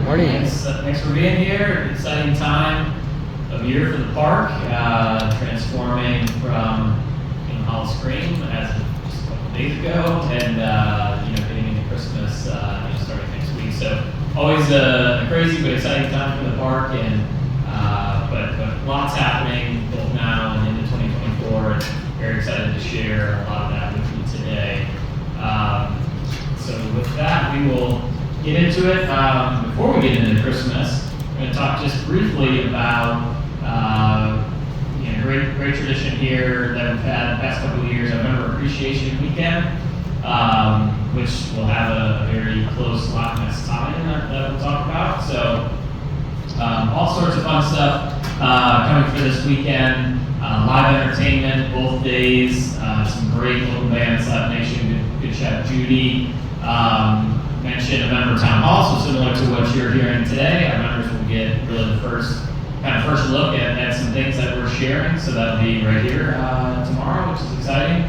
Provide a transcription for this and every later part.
Morning. Thanks for being here. Exciting time of year for the park, transforming from Hollis Cream as of just a couple days ago, and getting into Christmas starting next week. So always a crazy but exciting time for the park, and but lots happening both now and into 2024. And very excited to share a lot of that with you today. So with that, we will get into it. Before we get into Christmas, I'm going to talk just briefly about great tradition here that we've had the past couple of years, our Member Appreciation Weekend, which will have a very close Loch Ness tie-in that we'll talk about. So all sorts of fun stuff coming for this weekend. Live entertainment both days, some great local bands, Slap Nation, Good Shot Judy. Mentioned a member town hall, so similar to what you're hearing today, our members will get really the first look at some things that we're sharing. So that'll be right here tomorrow, which is exciting.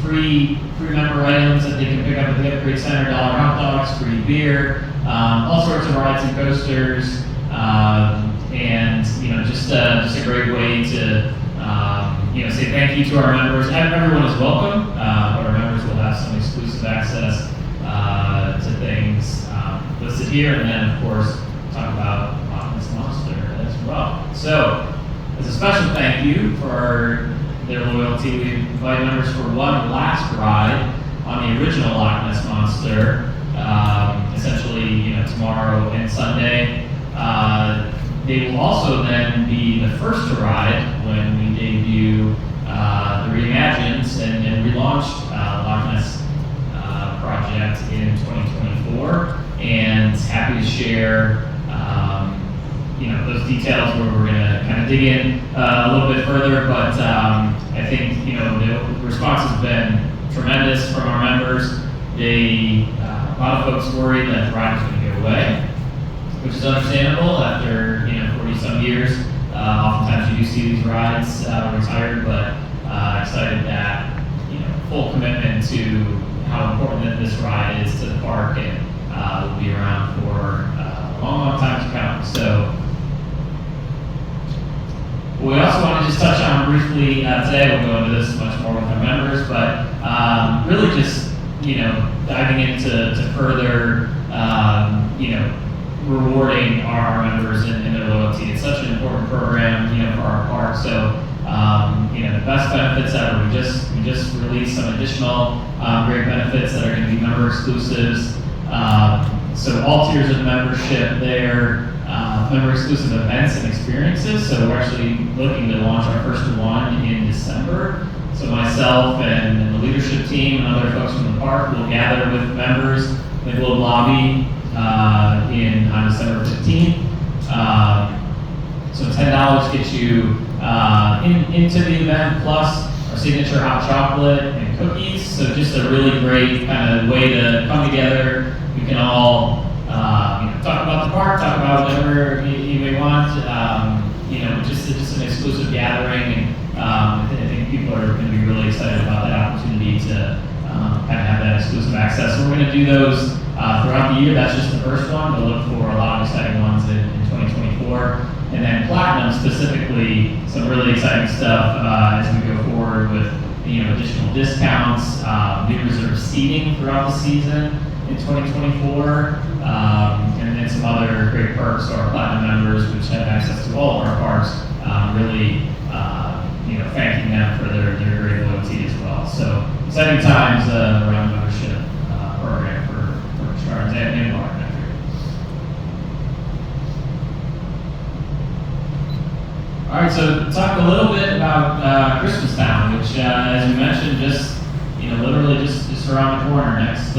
Free member items that they can pick up at the Upgrade Center, $1 hot dogs, free beer, all sorts of rides and coasters, and just a great way to say thank you to our members. Everyone is welcome, but our members will have some exclusive access to things listed here, and then of course talk about Loch Ness Monster as well. So as a special thank you for their loyalty, we invite members for one last ride on the original Loch Ness Monster, essentially tomorrow and Sunday. They will also then be the first to ride when we debut the reimagined and relaunched Loch Ness project in 2024, and happy to share those details where we're going to kind of dig in a little bit further. But I think the response has been tremendous from our members. A lot of folks worried that the ride was going to go away, which is understandable after 40 some years. Oftentimes you do see these rides retired, but excited that full commitment to how important that this ride is to the park, and will be around for a long time to come. So we also want to just touch on briefly today. We'll go into this much more with our members, but really just diving into further rewarding our members and their loyalty. It's such an important program for our park. So the best benefits ever. We just released some additional great benefits that are going to be member exclusives. So all tiers of membership there, member exclusive events and experiences. So we're actually looking to launch our first one in December. So myself and the leadership team and other folks from the park will gather with members in the Globe Lobby on December 15th. So $10 gets you into the event, plus our signature hot chocolate and cookies. So just a really great kind of way to come together. We can all talk about the park, talk about whatever you may want. Just an exclusive gathering, and I think people are going to be really excited about that opportunity to kind of have that exclusive access. So we're going to do those throughout the year. That's just the first one, but look for a lot of exciting ones in 2024. And then Platinum specifically, some really exciting stuff as we go forward with additional discounts, new reserve seating throughout the season in 2024, and then some other great perks to our Platinum members, which have access to all of our parks. Really, thanking them for their great loyalty as well. So exciting times around the membership program for Busch Gardens and Loch Ness. All right, so talk a little bit about Christmas Town, which, as we mentioned, just literally just around the corner next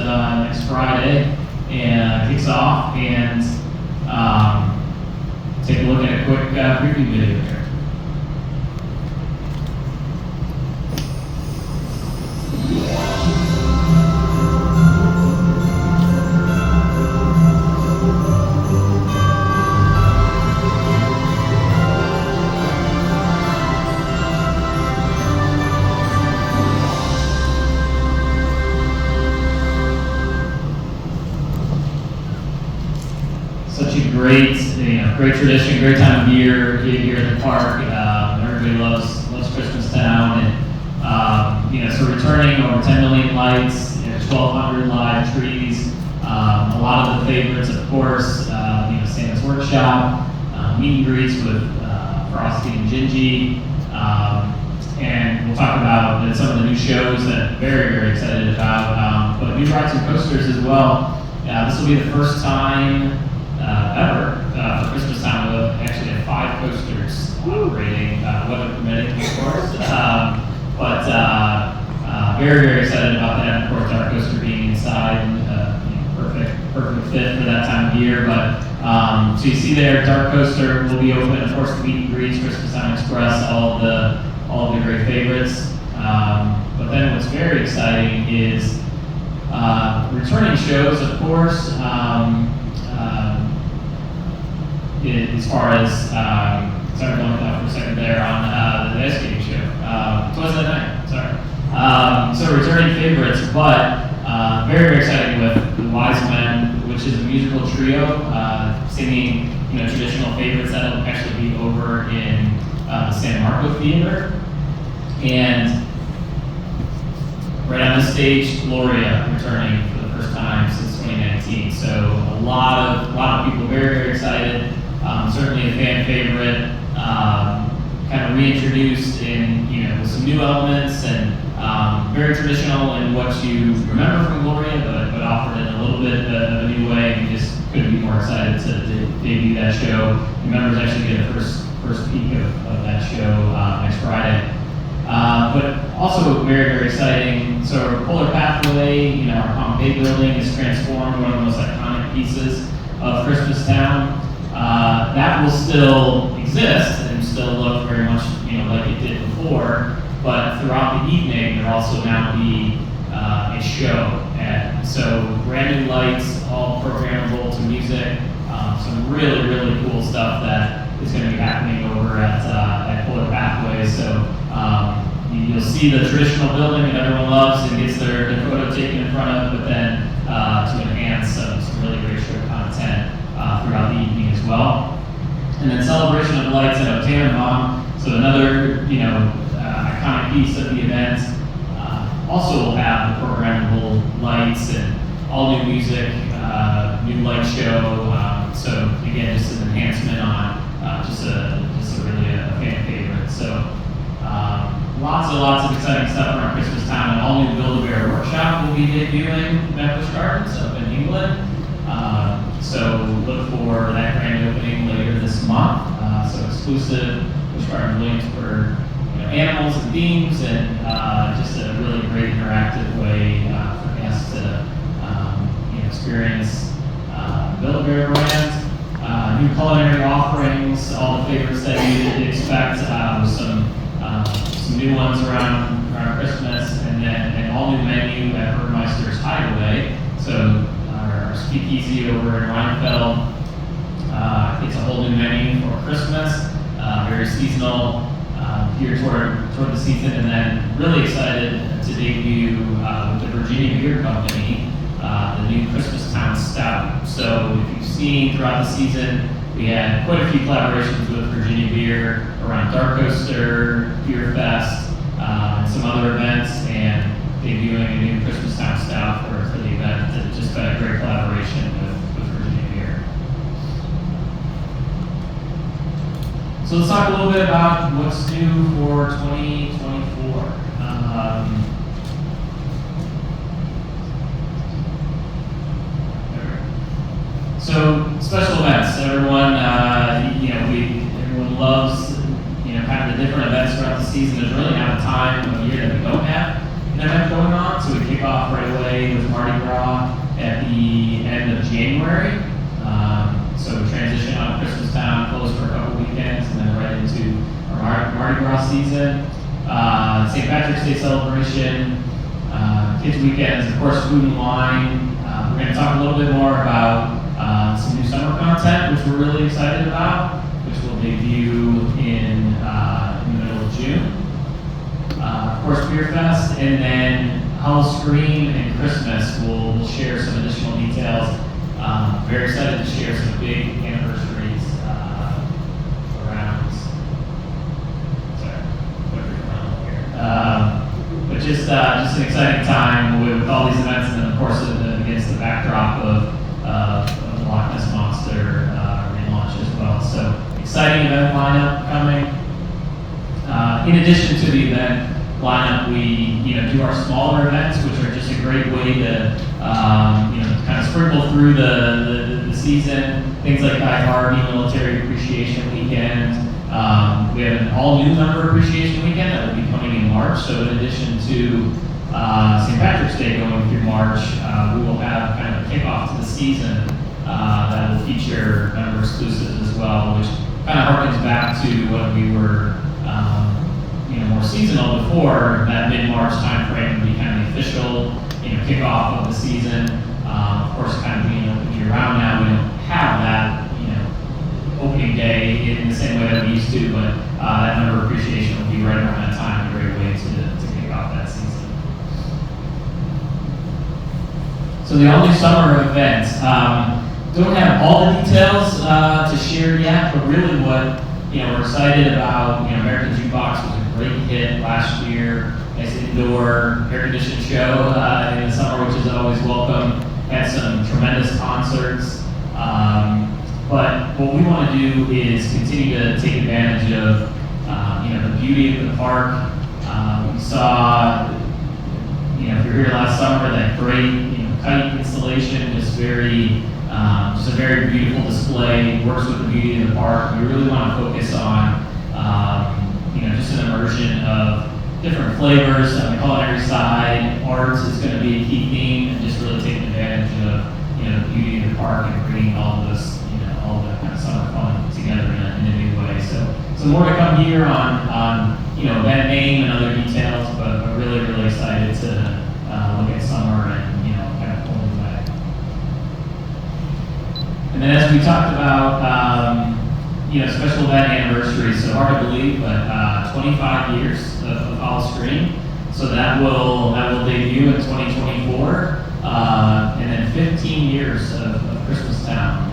Friday, and kicks off. And take a look at a quick preview video here. great, great tradition, great time of year here at the park. Everybody loves Christmastown, and so returning over 10 million lights, 1,200 live trees. A lot of the favorites, of course, Santa's Workshop, meet and greets with Frosty and Gingy, and we'll talk about some of the new shows that I'm very, very excited about, but new rides and coasters as well. This will be the first time ever for Christmastown we'll actually have 5 coasters operating, weather permitting, of course. Very, very excited about that. Of course, our coaster being inside, perfect fit for that time of year. But so you see there, Dark Coaster will be open. Of course, the meet and greets, Christmastown Express, all of the great favorites. But then what's very exciting is returning shows, of course. As far as sorry, going off for a second there on the ice skating show. Twas that night. Sorry. So returning favorites, but very, very exciting with the Wise Men, which is a musical trio singing traditional favorites that'll actually be over in the San Marco Theater. And right on this stage, Gloria returning for the first time since 2019. So a lot of people very, very excited. Certainly a fan favorite. Kind of reintroduced in with some new elements and very traditional in what you remember from Gloria, but offered in a little bit of a new way. And we just couldn't be more excited to debut that show. The members actually get a first peek of that show next Friday. But also very, very exciting. So Polar Pathway, our Palm Bay building is transformed, one of the most iconic pieces of Christmastown. That will still exist and still look very much like it did before, but throughout the evening there'll also now be a show. And so brand new lights, all programmable to music, some really, really cool stuff that is going to be happening over at Polar Pathway. So you'll see the traditional building that everyone loves and gets their photo taken in front of, but then to enhance some really great show content throughout the evening as well. And then celebration of lights at Tannenbaum, so another iconic piece of the event. Also will have the programmable lights and all new music, new light show. So again, just an enhancement on just a really a fan favorite. So lots of exciting stuff around Christmastown. An all new Build-A-Bear workshop will be debuting at Busch Gardens up in England. So look for that grand opening later this month. So exclusive Busch Gardens Williamsburg, animals and themes, and just a really great interactive way for guests to experience Build-A-Bear brand. New culinary offerings, all the favorites that you'd expect, with some new ones around Christmas, and then an all new menu at Burmeister's Hideaway. So our speakeasy over in Rheinfeld, it's a whole new menu for Christmas, very seasonal, geared toward the season, and then really excited to debut with the Virginia Beer Company, the new Christmastown Stout. So if you've seen throughout the season, we had quite a few collaborations with Virginia Beer around Dark Coaster, Beer Fest, and some other events, and debuting a new Christmastown Stout for the event. It's just been a great collaboration with Virginia Beer. So let's talk a little bit about what's new for 2024. So special events. Everyone, everyone loves, kind of the different events throughout the season. There's really not a time of year that we don't have an event going on. So we kick off right away with Mardi Gras at the end of January. So we transition out of Christmastown, close for a couple weekends, and then right into our Mardi Gras season. St. Patrick's Day celebration, kids weekends, of course, food and wine. We're going to talk a little bit more about some new summer content, which we're really excited about, which will debut in the middle of June. Of course, Beer Fest, and then Halloween and Christmas. We'll share some additional details. Very excited to share some big anniversary just an exciting time with all these events, and then of course against the backdrop of the Loch Ness Monster relaunch as well. So exciting event lineup coming. In addition to the event lineup, we do our smaller events, which are just a great way to kind of sprinkle through the season. Things like IHARB Military Appreciation Weekend. We have an all-new Member Appreciation Weekend that will be coming in March. So in addition to St. Patrick's Day going through March, we will have kind of a kickoff to the season that will feature member exclusives as well, which kind of harkens back to what we were more seasonal before. That mid-March time frame would be kind of the official kickoff of the season. Of course, kind of being open year-round now, we don't have that opening day in the same way that we used to, but that member appreciation will be right around that time, a great way to kick off that season. So the all-new summer events. Don't have all the details to share yet, but really what we're excited about. American Jukebox was a great hit last year. Nice indoor air-conditioned show in the summer, which is always welcome. Had some tremendous concerts. But what we want to do is continue to take advantage of the beauty of the park. We saw, if you're here last summer, that great kite installation, just a very beautiful display. Works with the beauty of the park. We really want to focus on just an immersion of different flavors on the culinary side. Arts is going to be a key theme, and just really taking advantage of the beauty of the park and bringing all of this, all the kind of summer fun together in a new way. So more to come here on event name and other details, but I'm really excited to look at summer and kind of pull it back. And then as we talked about, special event anniversaries, so hard to believe, but 25 years of Hollis Green. So that will debut in 2024, and then 15 years of Christmastown.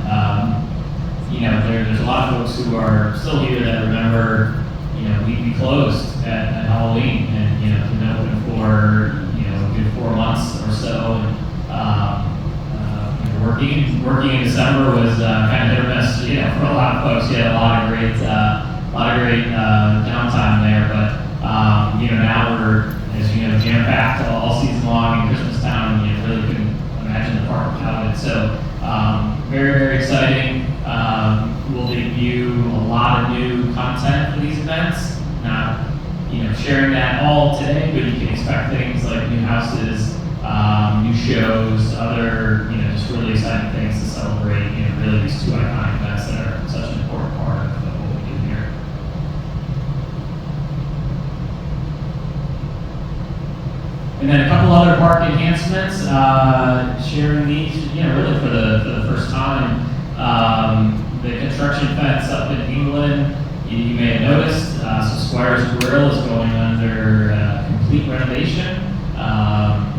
There's a lot of folks who are still here that remember, we closed at Halloween, and been open for a good 4 months or so. And working in December was kind of hit or miss, for a lot of folks. You had a lot of great downtime there, but now we're, as jam-packed all season long in Christmastown. Really couldn't imagine the park without it. So very exciting. We'll debut a lot of new content for these events. Not sharing that all today, but you can expect things like new houses, new shows, other just really exciting things to celebrate. Really these two iconic events that are such an important part of what we do here. And then a couple other park enhancements. Sharing these, really for the first time. The construction fence up in England, you may have noticed. So Squire's Grill is going under complete renovation.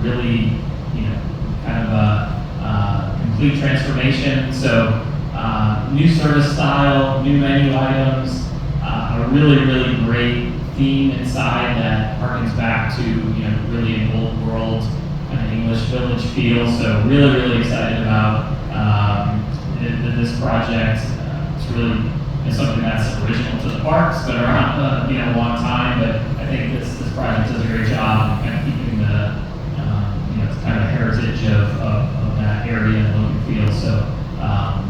Really, kind of a complete transformation. So new service style, new menu items, a really great theme inside that harkens back to really an old world kind of English village feel. So really excited about this project. It's something that's original to the parks, but around a long time. But I think this project does a great job of kind of keeping the kind of heritage of that area and look and feel. So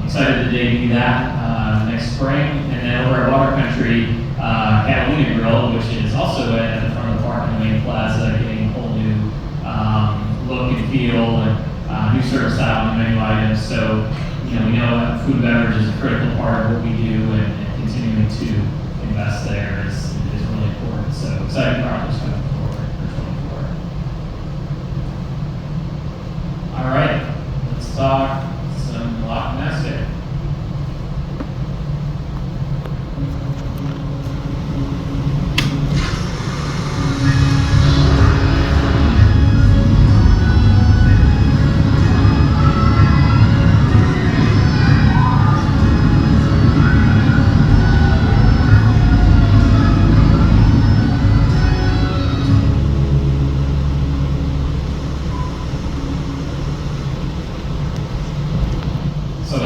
excited to debut that next spring. And then over at Water Country, Catalina Grill, which is also at the front of the park in the main plaza, getting a whole new look and feel and new service style and menu items. So we know food and beverage is a critical part of what we do, and continuing to invest there is really important. So exciting projects coming forward for 24. All right, let's talk some Loch Ness here.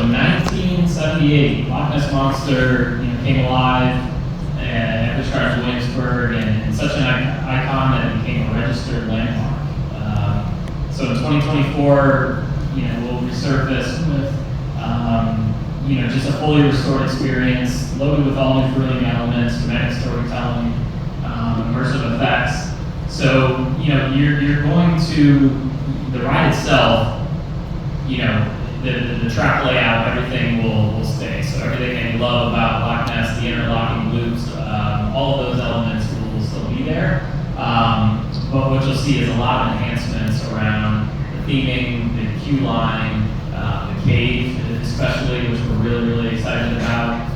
So in 1978, Loch Ness Monster came alive at Busch Gardens Williamsburg, and such an icon that it became a registered landmark. So in 2024, we'll resurface with just a fully restored experience, loaded with all new thrilling elements, dramatic storytelling, immersive effects. So you're going to the ride itself. The track layout, everything will stay. So everything that you love about Loch Ness, the interlocking loops, all of those elements will still be there. But what you'll see is a lot of enhancements around the theming, the queue line, the cave especially, which we're really, really excited about.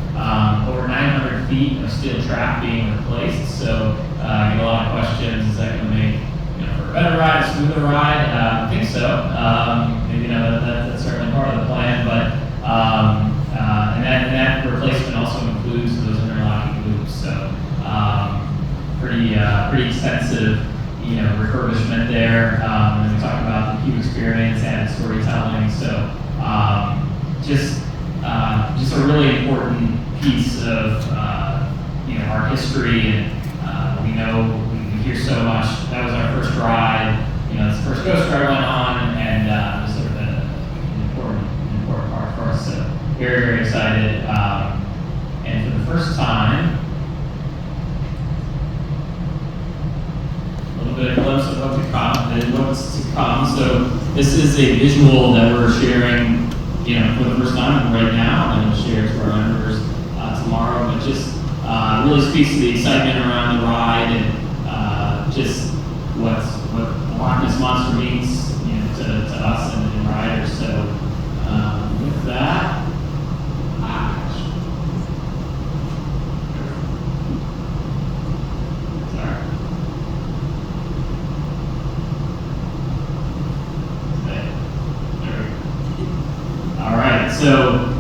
Over 900 feet of steel track being replaced. So I get a lot of questions, is that going to make for a better ride, a smoother ride? I think so. That's certainly part of the plan, but and that replacement also includes those interlocking loops. So pretty extensive refurbishment there. And we talked about the queue experience and storytelling. So just a really important piece of our history, and we hear so much. That was our first ride. It's the first Coast Guard I went on, and it was sort of an important part for us. So very, very excited. And for the first time, a little bit of a glimpse of what's to come. So this is a visual that we're sharing, for the first time right now, and then we'll share it to our members tomorrow. But just really speaks to the excitement around the ride, and just what Loch Ness Monster means, to us and riders. So with that, sorry. All right, so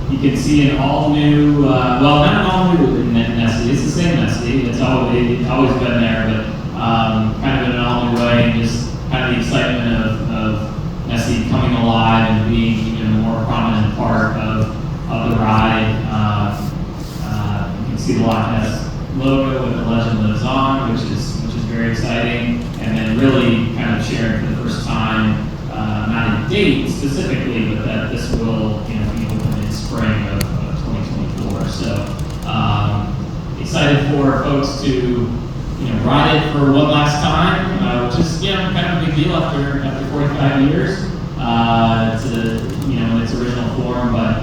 you can see an all new, well, not an all new Nessie. It's the same Nessie. It's always been there, but kind of in an all new way, and just kind of the excitement of Nessie coming alive and being a more prominent part of the ride. You can see the Loch Ness logo with the legend lives on, which is very exciting, and then really kind of sharing for the first time, not a date specifically, but that this will be open in spring of 2024. So excited for folks to ride it for one last time, which is kind of a big deal after 45 years. In its original form, but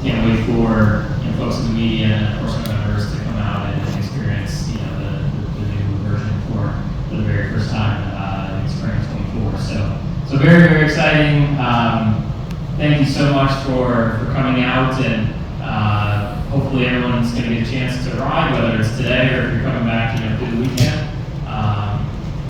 can't wait for folks in the media and of course our members to come out and experience the new version for the very first time in spring of 24. So very, very exciting. Thank you so much for coming out, and hopefully everyone's going to get a chance to ride, whether it's today or if you're coming back through the weekend.